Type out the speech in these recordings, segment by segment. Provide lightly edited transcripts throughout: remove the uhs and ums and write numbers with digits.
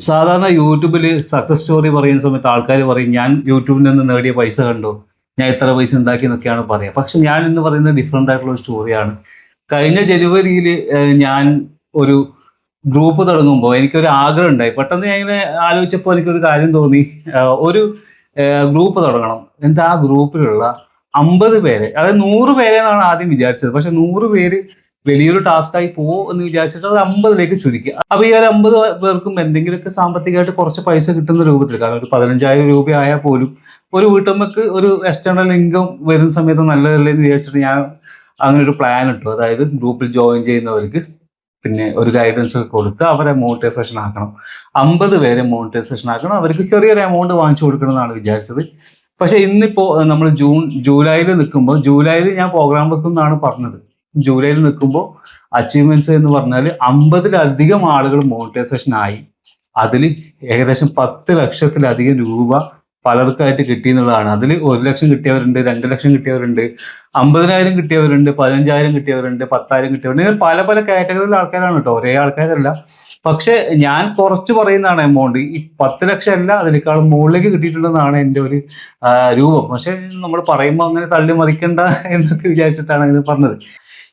സാധാരണ യൂട്യൂബിൽ success story പറയുന്ന സമയത്ത് ആൾക്കാർ പറയും ഞാൻ യൂട്യൂബിൽ നിന്ന് നേടിയ പൈസ കണ്ടോ, ഞാൻ ഇത്ര പൈസ ഉണ്ടാക്കി എന്നൊക്കെയാണ് പറയുക. പക്ഷെ ഞാൻ ഇന്ന് പറയുന്നത് ഡിഫറെൻ്റ് ആയിട്ടുള്ള ഒരു സ്റ്റോറിയാണ്. കഴിഞ്ഞ ജനുവരിയിൽ ഞാൻ ഒരു ഗ്രൂപ്പ് തുടങ്ങുമ്പോൾ എനിക്കൊരു ആഗ്രഹം ഉണ്ടായി. പെട്ടെന്ന് ഞാൻ ഇങ്ങനെ ആലോചിച്ചപ്പോൾ എനിക്കൊരു കാര്യം തോന്നി. ഒരു ഗ്രൂപ്പ് തുടങ്ങണം, എന്നിട്ട് ആ ഗ്രൂപ്പിലുള്ള 50 പേരെ, അതായത് 100 പേരെ എന്നാണ് ആദ്യം വിചാരിച്ചത്. പക്ഷെ 100 പേര് വലിയൊരു ടാസ്കായി പോകുമോ എന്ന് വിചാരിച്ചിട്ട് അത് 50ലേക്ക് ചുരുക്കി. അപ്പൊ ഈ ഒരു 50 പേർക്കും എന്തെങ്കിലുമൊക്കെ സാമ്പത്തികമായിട്ട് കുറച്ച് പൈസ കിട്ടുന്ന രൂപത്തിൽ, കാരണം ഒരു 15,000 രൂപ ആയാൽ പോലും ഒരു വീട്ടമ്മക്ക് ഒരു എക്സ്റ്റേണൽ ഇൻകം വരുന്ന സമയത്ത് നല്ലതല്ലേ എന്ന് വിചാരിച്ചിട്ട് ഞാൻ അങ്ങനെ ഒരു പ്ലാൻ ഇട്ടു. അതായത് ഗ്രൂപ്പിൽ ജോയിൻ ചെയ്യുന്നവർക്ക് പിന്നെ ഒരു ഗൈഡൻസ് ഒക്കെ കൊടുത്ത് അവരെ മോണിറ്റൈസേഷൻ ആക്കണം. 50 പേരെ മോണിറ്റൈസേഷൻ ആക്കണം, അവർക്ക് ചെറിയൊരു എമൗണ്ട് വാങ്ങിച്ചു കൊടുക്കണം എന്നാണ് വിചാരിച്ചത്. പക്ഷെ ഇന്നിപ്പോ നമ്മൾ ജൂലൈയിൽ നിൽക്കുമ്പോൾ, ജൂലൈയിൽ ഞാൻ പ്രോഗ്രാം വെക്കും എന്നാണ് പറഞ്ഞത്. ജൂലൈയിൽ നിൽക്കുമ്പോൾ അച്ചീവ്മെന്റ്സ് എന്ന് പറഞ്ഞാൽ 50-ലധികം ആളുകൾ മോണിറ്റൈസേഷൻ ആയി. അതിൽ ഏകദേശം 10 ലക്ഷത്തിലധികം രൂപ പലർക്കായിട്ട് കിട്ടി എന്നുള്ളതാണ്. അതിൽ 1 ലക്ഷം കിട്ടിയവരുണ്ട്, 2 ലക്ഷം കിട്ടിയവരുണ്ട്, 50,000 കിട്ടിയവരുണ്ട്, 15,000 കിട്ടിയവരുണ്ട്, 10,000 കിട്ടിയവരുണ്ട്. ഇങ്ങനെ പല പല കാറ്റഗറിയിലുള്ള ആൾക്കാരാണ് കേട്ടോ, ഒരേ ആൾക്കാരല്ല. പക്ഷെ ഞാൻ കുറച്ച് പറയുന്നതാണ് എമൗണ്ട്. ഈ 10 ലക്ഷം അല്ല, അതിനേക്കാളും മുകളിലേക്ക് കിട്ടിയിട്ടുണ്ടെന്നാണ് എൻ്റെ ഒരു രൂപം. പക്ഷെ നമ്മൾ പറയുമ്പോൾ അങ്ങനെ തള്ളി മറിക്കണ്ട എന്നൊക്കെ വിചാരിച്ചിട്ടാണ് അങ്ങനെ പറഞ്ഞത്.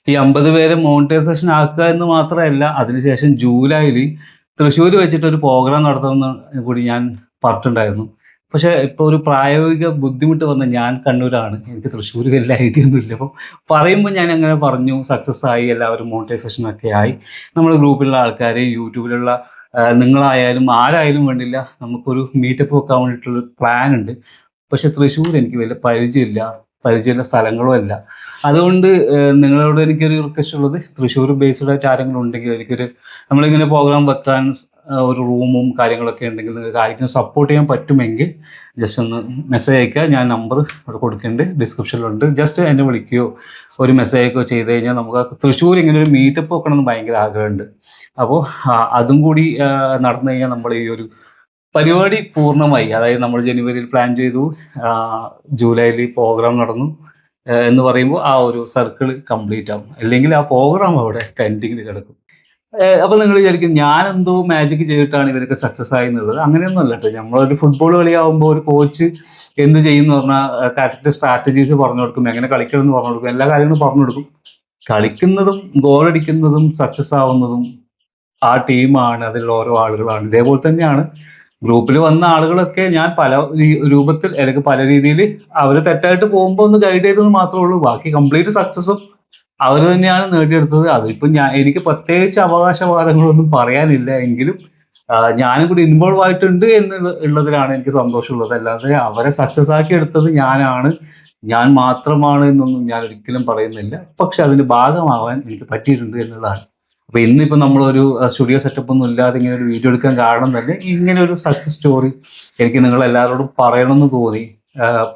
ഈ 50 പേരെ മോണിറ്റൈസേഷൻ ആക്കുക എന്ന് മാത്രമല്ല, അതിനുശേഷം ജൂലൈയിൽ തൃശ്ശൂർ വെച്ചിട്ട് ഒരു പ്രോഗ്രാം നടത്തണമെന്ന് കൂടി ഞാൻ പറഞ്ഞിട്ടുണ്ടായിരുന്നു. പക്ഷെ ഇപ്പോൾ ഒരു പ്രായോഗിക ബുദ്ധിമുട്ട് വന്ന, ഞാൻ കണ്ണൂരാണ്, എനിക്ക് തൃശ്ശൂർ വലിയ ഐഡിയ ഒന്നുമില്ല. അപ്പം പറയുമ്പോൾ ഞാൻ അങ്ങനെ പറഞ്ഞു, സക്സസ് ആയി, എല്ലാവരും മോണിറ്റൈസേഷൻ ഒക്കെ ആയി. നമ്മുടെ ഗ്രൂപ്പിലുള്ള ആൾക്കാർ, യൂട്യൂബിലുള്ള നിങ്ങളായാലും ആരായാലും വേണ്ടില്ല, നമുക്കൊരു മീറ്റപ്പ് വെക്കാൻ വേണ്ടിയിട്ടുള്ള പ്ലാൻ ഉണ്ട്. പക്ഷെ തൃശ്ശൂർ എനിക്ക് വലിയ പരിചയമില്ല സ്ഥലങ്ങളും അല്ല. അതുകൊണ്ട് നിങ്ങളോട് എനിക്കൊരു റിക്വസ്റ്റ് ഉള്ളത്, തൃശ്ശൂർ ബേസ്ഡ് ആയിട്ട് ആരെങ്കിലും ഉണ്ടെങ്കിൽ എനിക്കൊരു, നമ്മളിങ്ങനെ പ്രോഗ്രാം വെക്കാൻ ഒരു റൂമും കാര്യങ്ങളൊക്കെ ഉണ്ടെങ്കിൽ നിങ്ങൾക്ക് ആർക്കും സപ്പോർട്ട് ചെയ്യാൻ പറ്റുമെങ്കിൽ ജസ്റ്റ് ഒന്ന് മെസ്സേജ് അയക്കുക. ഞാൻ നമ്പർ ഇവിടെ കൊടുക്കുന്നുണ്ട്, ഡിസ്ക്രിപ്ഷനിലുണ്ട്. ജസ്റ്റ് എന്നെ വിളിക്കുകയോ ഒരു മെസ്സേജ് അയക്കുകയോ ചെയ്ത് കഴിഞ്ഞാൽ നമുക്ക് തൃശ്ശൂർ ഇങ്ങനെ ഒരു മീറ്റപ്പ് വെക്കണമെന്ന് ഭയങ്കര ആഗ്രഹമുണ്ട്. അപ്പോൾ അതും കൂടി നടന്നു കഴിഞ്ഞാൽ നമ്മൾ ഈ ഒരു പരിപാടി പൂർണ്ണമായി. അതായത് നമ്മൾ ജനുവരിയിൽ പ്ലാൻ ചെയ്തു, ജൂലൈയിൽ പ്രോഗ്രാം നടന്നു എന്ന് പറയുമ്പോൾ ആ ഒരു സർക്കിൾ കംപ്ലീറ്റ് ആവും. അല്ലെങ്കിൽ ആ പ്രോഗ്രാം അവിടെ പെൻഡിങ്ങിൽ കിടക്കും. അപ്പൊ നിങ്ങൾ വിചാരിക്കും ഞാൻ എന്തോ മാജിക് ചെയ്തിട്ടാണ് ഇവരൊക്കെ സക്സസ് ആയി എന്നുള്ളത്. അങ്ങനെയൊന്നും അല്ല കേട്ടോ. നമ്മളൊരു ഫുട്ബോൾ കളിയാവുമ്പോൾ ഒരു കോച്ച് എന്ത് ചെയ്യുമെന്ന് പറഞ്ഞാൽ കറക്റ്റ് സ്ട്രാറ്റജീസ് പറഞ്ഞു കൊടുക്കും, എങ്ങനെ കളിക്കണം എന്ന് പറഞ്ഞു കൊടുക്കും, എല്ലാ കാര്യങ്ങളും പറഞ്ഞു കൊടുക്കും. കളിക്കുന്നതും ഗോളടിക്കുന്നതും സക്സസ് ആവുന്നതും ആ ടീമാണ്, അതിലുള്ള ഓരോ ആളുകളാണ്. ഇതേപോലെ തന്നെയാണ് ഗ്രൂപ്പിൽ വന്ന ആളുകളൊക്കെ ഞാൻ പല രൂപത്തിൽ അല്ലെങ്കിൽ പല രീതിയിൽ അവർ തെറ്റായിട്ട് പോകുമ്പോൾ ഒന്ന് ഗൈഡ് ചെയ്തെന്ന് മാത്രമേ ഉള്ളൂ. ബാക്കി കംപ്ലീറ്റ് സക്സസും അവർ തന്നെയാണ് നേടിയെടുത്തത്. അതിപ്പോ എനിക്ക് പ്രത്യേകിച്ച് അവകാശവാദങ്ങളൊന്നും പറയാനില്ല. എങ്കിലും ഞാനും കൂടി ഇൻവോൾവ് ആയിട്ടുണ്ട് ഉള്ളതിലാണ് എനിക്ക് സന്തോഷമുള്ളത്. അല്ലാതെ അവരെ സക്സസ് ആക്കി എടുത്തത് ഞാനാണ്, ഞാൻ മാത്രമാണ് എന്നൊന്നും ഞാൻ ഒരിക്കലും പറയുന്നില്ല. പക്ഷെ അതിന്റെ ഭാഗമാവാൻ എനിക്ക് പറ്റിയിട്ടുണ്ട് എന്നുള്ളതാണ്. അപ്പൊ ഇന്നിപ്പോ നമ്മളൊരു സ്റ്റുഡിയോ സെറ്റപ്പ് ഒന്നും ഇല്ലാതെ ഇങ്ങനെ ഒരു വീഡിയോ എടുക്കാൻ കാരണം തന്നെ ഇങ്ങനെ ഒരു സക്സസ് സ്റ്റോറി എനിക്ക് നിങ്ങൾ എല്ലാവരോടും പറയണമെന്ന് തോന്നി.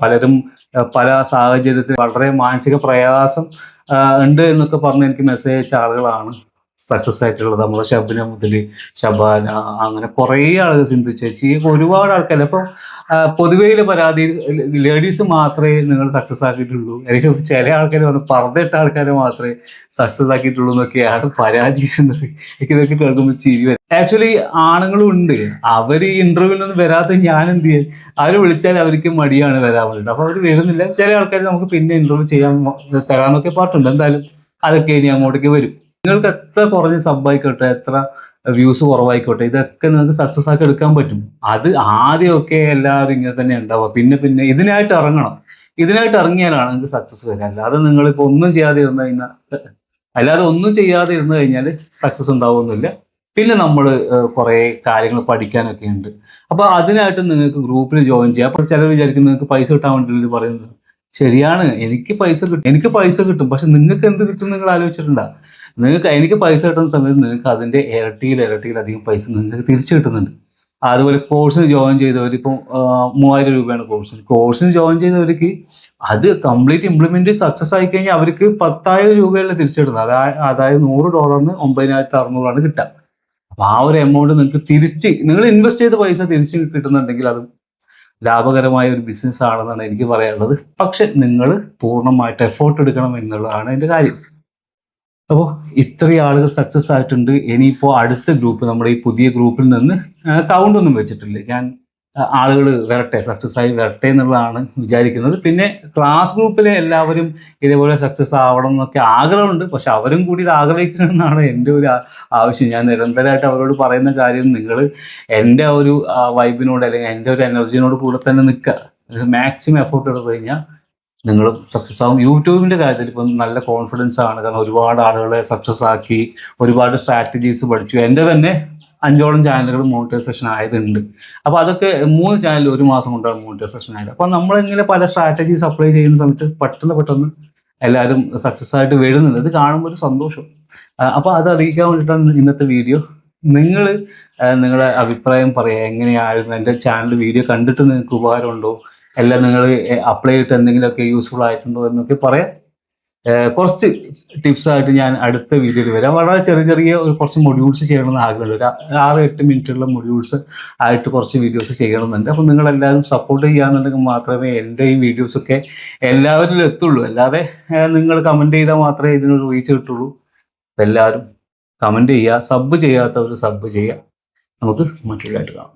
പലരും പല സാഹചര്യത്തിൽ വളരെ മാനസിക പ്രയാസം ഉണ്ട് എന്നൊക്കെ പറഞ്ഞ് എനിക്ക് മെസ്സേജ് അയച്ച ആളുകളാണ് സക്സസ് ആയിട്ടുള്ളത്. നമ്മളെ ഷബ്ന മുതൽ ഷബാന, അങ്ങനെ കുറേ ആളുകൾ, സിന്ധു ചേച്ചി, ഒരുപാട് ആൾക്കാർ. അപ്പൊ പൊതുവെയിലെ പരാതി ലേഡീസ് മാത്രമേ നിങ്ങൾ സക്സസ് ആക്കിയിട്ടുള്ളൂ, എനിക്ക് ചില ആൾക്കാർ വന്ന് പറഞ്ഞിട്ട ആൾക്കാരെ മാത്രമേ സക്സസ് ആക്കിയിട്ടുള്ളൂ എന്നൊക്കെയാണ് പരാതി വരുന്നത്. എനിക്കിതൊക്കെ കേൾക്കുമ്പോൾ ചിരി വരും. ആക്ച്വലി ആണുങ്ങളും ഉണ്ട്. അവര് ഈ ഇന്റർവ്യൂവിനൊന്നും വരാത്ത ഞാൻ എന്ത് ചെയ്യും, അവര് വിളിച്ചാൽ അവർക്ക് മടിയാണ് വരാൻ വേണ്ടിയിട്ട്. അപ്പൊ അവർ വരുന്നില്ല. ചില ആൾക്കാർ നമുക്ക് പിന്നെ ഇന്റർവ്യൂ ചെയ്യാൻ തരാന്നൊക്കെ പറഞ്ഞിട്ടുണ്ട്. എന്തായാലും അതൊക്കെ ഇനി അങ്ങോട്ടേക്ക് വരും. നിങ്ങൾക്ക് എത്ര കുറഞ്ഞ സബ് ആയിക്കോട്ടെ, എത്ര വ്യൂസ് കുറവായിക്കോട്ടെ, ഇതൊക്കെ നിങ്ങൾക്ക് സക്സസ് ആക്കി എടുക്കാൻ പറ്റും. അത് ആദ്യമൊക്കെ എല്ലാവരും ഇങ്ങനെ തന്നെ ഉണ്ടാവുക. പിന്നെ പിന്നെ ഇതിനായിട്ട് ഇറങ്ങണം. ഇതിനായിട്ട് ഇറങ്ങിയാലാണ് നിങ്ങൾക്ക് സക്സസ് വരിക. അല്ലാതെ നിങ്ങളിപ്പോ ഒന്നും ചെയ്യാതെ ഇരുന്ന് കഴിഞ്ഞാൽ, സക്സസ് ഉണ്ടാവുന്നില്ല. പിന്നെ നമ്മൾ കുറെ കാര്യങ്ങൾ പഠിക്കാനൊക്കെ ഉണ്ട്. അപ്പൊ അതിനായിട്ട് നിങ്ങൾക്ക് ഗ്രൂപ്പിൽ ജോയിൻ ചെയ്യാം. അപ്പൊ ചിലർ വിചാരിക്കും നിങ്ങൾക്ക് പൈസ കിട്ടാൻ വേണ്ടി പറയുന്നത്. ശരിയാണ്, എനിക്ക് പൈസ കിട്ടും. പക്ഷെ നിങ്ങൾക്ക് എന്ത് കിട്ടും നിങ്ങൾ ആലോചിച്ചിട്ടുണ്ടോ? എനിക്ക് പൈസ കിട്ടുന്ന സമയത്ത് നിങ്ങൾക്ക് അതിന്റെ ഇരട്ടിയിലധികം പൈസ നിങ്ങൾക്ക് തിരിച്ചു കിട്ടുന്നുണ്ട്. അതുപോലെ കോഴ്സിന് ജോയിൻ ചെയ്തവർ ഇപ്പം 3,000 രൂപയാണ് കോഴ്സിന് ജോയിൻ ചെയ്തവർക്ക് അത് കംപ്ലീറ്റ് ഇംപ്ലിമെന്റ് സക്സസ് ആയി കഴിഞ്ഞാൽ അവർക്ക് 10,000 രൂപയല്ല തിരിച്ചു കിട്ടുന്നത്. അതായത് $100 9,600 കിട്ടുക. അപ്പൊ ആ ഒരു എമൗണ്ട് നിങ്ങൾക്ക് നിങ്ങൾ ഇൻവെസ്റ്റ് ചെയ്ത പൈസ തിരിച്ച് കിട്ടുന്നുണ്ടെങ്കിൽ അത് ലാഭകരമായ ഒരു ബിസിനസ് ആണെന്നാണ് എനിക്ക് പറയാനുള്ളത്. പക്ഷെ നിങ്ങൾ പൂർണ്ണമായിട്ട് എഫേർട്ട് എടുക്കണം എന്നുള്ളതാണ് എൻ്റെ കാര്യം. അപ്പോൾ ഇത്രയും ആളുകൾ സക്സസ് ആയിട്ടുണ്ട്. ഇനിയിപ്പോൾ അടുത്ത ഗ്രൂപ്പ്, നമ്മുടെ ഈ പുതിയ ഗ്രൂപ്പിൽ നിന്ന് കൗണ്ട് ഒന്നും വെച്ചിട്ടില്ല ഞാൻ. ആളുകൾ വരട്ടെ, സക്സസ് ആയി വരട്ടെ എന്നുള്ളതാണ് വിചാരിക്കുന്നത്. പിന്നെ ക്ലാസ് ഗ്രൂപ്പിലെ എല്ലാവരും ഇതേപോലെ സക്സസ് ആവണം എന്നൊക്കെ ആഗ്രഹമുണ്ട്. പക്ഷെ അവരും കൂടി ഇത് ആഗ്രഹിക്കണമെന്നാണ് എൻ്റെ ഒരു ആവശ്യം. ഞാൻ നിരന്തരമായിട്ട് അവരോട് പറയുന്ന കാര്യം, നിങ്ങൾ എൻ്റെ ഒരു വൈബിനോട് അല്ലെങ്കിൽ എൻ്റെ ഒരു എനർജിനോട് കൂടെ തന്നെ നിൽക്കുക. മാക്സിമം എഫേർട്ട് എടുത്തു കഴിഞ്ഞാൽ നിങ്ങളും സക്സസ് ആവും. യൂട്യൂബിൻ്റെ കാര്യത്തിൽ ഇപ്പം നല്ല കോൺഫിഡൻസ് ആണ്. കാരണം ഒരുപാട് ആളുകളെ സക്സസ് ആക്കി, ഒരുപാട് സ്ട്രാറ്റജീസ് പഠിച്ചു. എൻ്റെ തന്നെ 5ഓളം ചാനലുകൾ മോണിറ്റൈസേഷൻ ആയതുണ്ട്. അപ്പോൾ അതൊക്കെ 3 ചാനൽ 1 മാസം കൊണ്ടാണ് മോണിറ്റൈസേഷൻ ആയത്. അപ്പോൾ നമ്മളിങ്ങനെ പല സ്ട്രാറ്റജീസ് അപ്ലൈ ചെയ്യുന്ന സമയത്ത് പെട്ടെന്ന് എല്ലാവരും സക്സസ് ആയിട്ട് വരുന്നുണ്ട്. ഇത് കാണുമ്പോൾ ഒരു സന്തോഷം. അപ്പോൾ അത് അറിയിക്കാൻ വേണ്ടിയിട്ടാണ് ഇന്നത്തെ വീഡിയോ. നിങ്ങൾ നിങ്ങളുടെ അഭിപ്രായം പറയുക, എങ്ങനെയായിരുന്നു എൻ്റെ ചാനൽ വീഡിയോ കണ്ടിട്ട് നിങ്ങൾക്ക് ഉപകാരമുണ്ടോ, എല്ലാം നിങ്ങൾ അപ്ലൈ ചെയ്തിട്ട് എന്തെങ്കിലുമൊക്കെ യൂസ്ഫുൾ ആയിട്ടുണ്ടോ എന്നൊക്കെ പറയാം. കുറച്ച് ടിപ്സായിട്ട് ഞാൻ അടുത്ത വീഡിയോയിൽ വരാം. വളരെ ചെറിയ കുറച്ച് മൊഡ്യൂൾസ് ചെയ്യണമെന്ന് ആഗ്രഹമുണ്ട്. ഒരു 6-8 മിനിറ്റുള്ള മൊഡ്യൂൾസ് ആയിട്ട് കുറച്ച് വീഡിയോസ് ചെയ്യണമെന്നുണ്ട്. അപ്പം നിങ്ങളെല്ലാവരും സപ്പോർട്ട് ചെയ്യാന്നുണ്ടെങ്കിൽ മാത്രമേ എൻ്റെ ഈ വീഡിയോസൊക്കെ എല്ലാവരിലും എത്തുള്ളൂ. അല്ലാതെ നിങ്ങൾ കമൻറ്റ് ചെയ്താൽ മാത്രമേ ഇതിനൊരു റീച്ച് കിട്ടുള്ളൂ. എല്ലാവരും കമൻറ്റ് ചെയ്യുക, സബ് ചെയ്യാത്തവർ സബ് ചെയ്യുക. നമുക്ക് മറ്റുള്ളതായിട്ട് കാണാം.